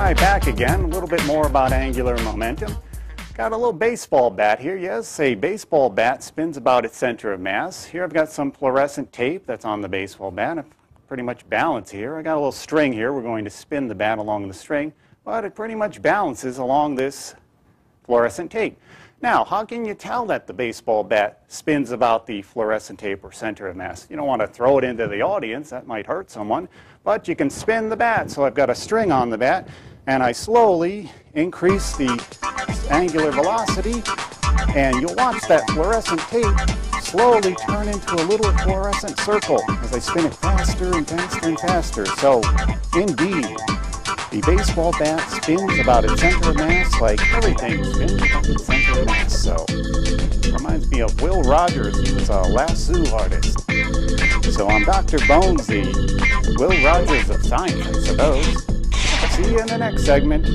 Hi, back again. A little bit more about angular momentum. Got a little baseball bat here. Yes, a baseball bat spins about its center of mass. Here I've got some fluorescent tape that's on the baseball bat. Pretty much balance here. I got a little string here. We're going to spin the bat along the string, but it pretty much balances along this fluorescent tape. Now, how can you tell that the baseball bat spins about the fluorescent tape or center of mass? You don't want to throw it into the audience. That might hurt someone. But you can spin the bat. So I've got a string on the bat, and I slowly increase the angular velocity, and you'll watch that fluorescent tape slowly turn into a little fluorescent circle as I spin it faster and faster and faster. So, indeed, the baseball bat spins about its center of mass like everything spins about its center of mass. So, reminds me of Will Rogers. He was a lasso artist. So I'm Dr. Bones, the Will Rogers of science, I suppose. See you in the next segment.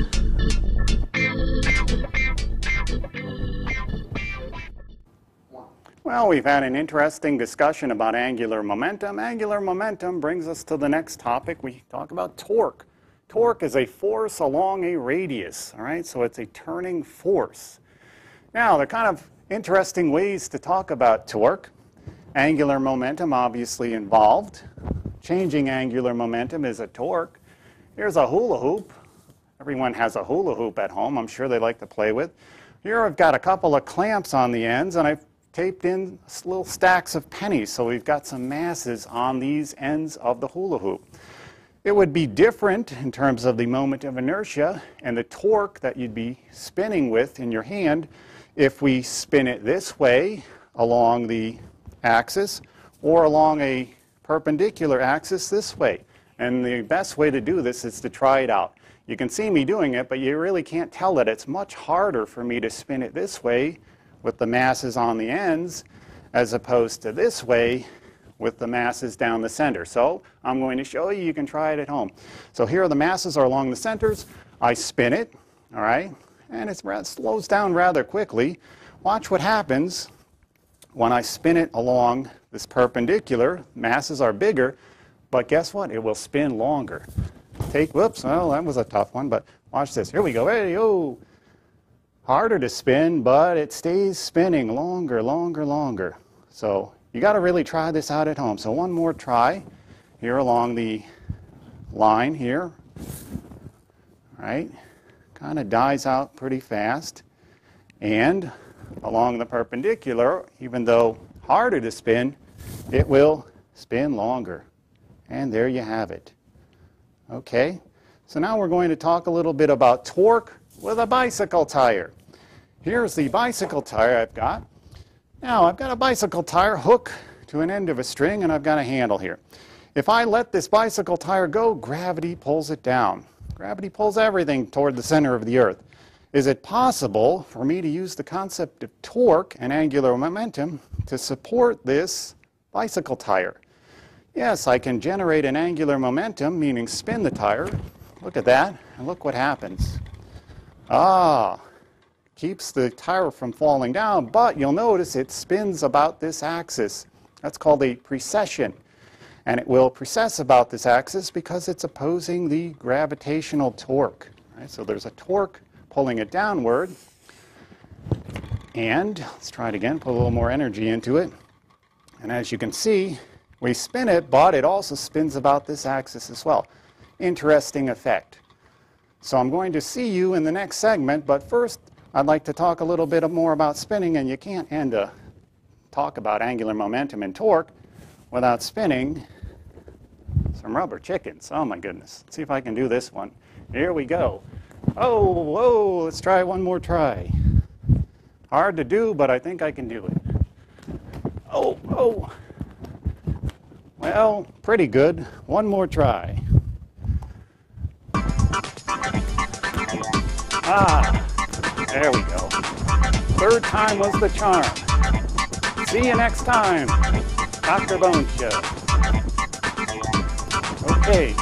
Well, we've had an interesting discussion about angular momentum. Angular momentum brings us to the next topic. We talk about torque. Torque is a force along a radius, all right? So it's a turning force. Now, there are kind of interesting ways to talk about torque. Angular momentum obviously involved. Changing angular momentum is a torque. Here's a hula hoop. Everyone has a hula hoop at home. I'm sure they like to play with. Here I've got a couple of clamps on the ends, and I've taped in little stacks of pennies. So we've got some masses on these ends of the hula hoop. It would be different in terms of the moment of inertia and the torque that you'd be spinning with in your hand if we spin it this way along the axis or along a perpendicular axis this way. And the best way to do this is to try it out. You can see me doing it, but you really can't tell that it's much harder for me to spin it this way with the masses on the ends as opposed to this way with the masses down the center. So I'm going to show you. You can try it at home. So here the masses are along the centers. I spin it, all right, and it slows down rather quickly. Watch what happens when I spin it along this perpendicular. Masses are bigger, but guess what? It will spin longer. Whoops, well, that was a tough one, but watch this. Here we go. Hey, oh. Harder to spin, but it stays spinning longer, longer, longer. So you got to really try this out at home. So one more try here along the line here. All right, kind of dies out pretty fast. And along the perpendicular, even though harder to spin, it will spin longer. And there you have it. Okay, so now we're going to talk a little bit about torque with a bicycle tire. Here's the bicycle tire I've got. Now I've got a bicycle tire hook to an end of a string, and I've got a handle here. If I let this bicycle tire go, gravity pulls it down. Gravity pulls everything toward the center of the earth. Is it possible for me to use the concept of torque and angular momentum to support this bicycle tire? Yes, I can generate an angular momentum, meaning spin the tire. Look at that, and look what happens. Keeps the tire from falling down, but you'll notice it spins about this axis. That's called a precession. And it will precess about this axis because it's opposing the gravitational torque. Right? So there's a torque pulling it downward. And let's try it again, put a little more energy into it. And as you can see, we spin it, but it also spins about this axis as well. Interesting effect. So I'm going to see you in the next segment, but first I'd like to talk a little bit more about spinning, and you can't end a talk about angular momentum and torque without spinning some rubber chickens. Oh my goodness. Let's see if I can do this one. Here we go. Oh, whoa, let's try one more try. Hard to do, but I think I can do it. Oh, oh. Well, pretty good. One more try. There we go. Third time was the charm. See you next time. Dr. Bones Show. Okay.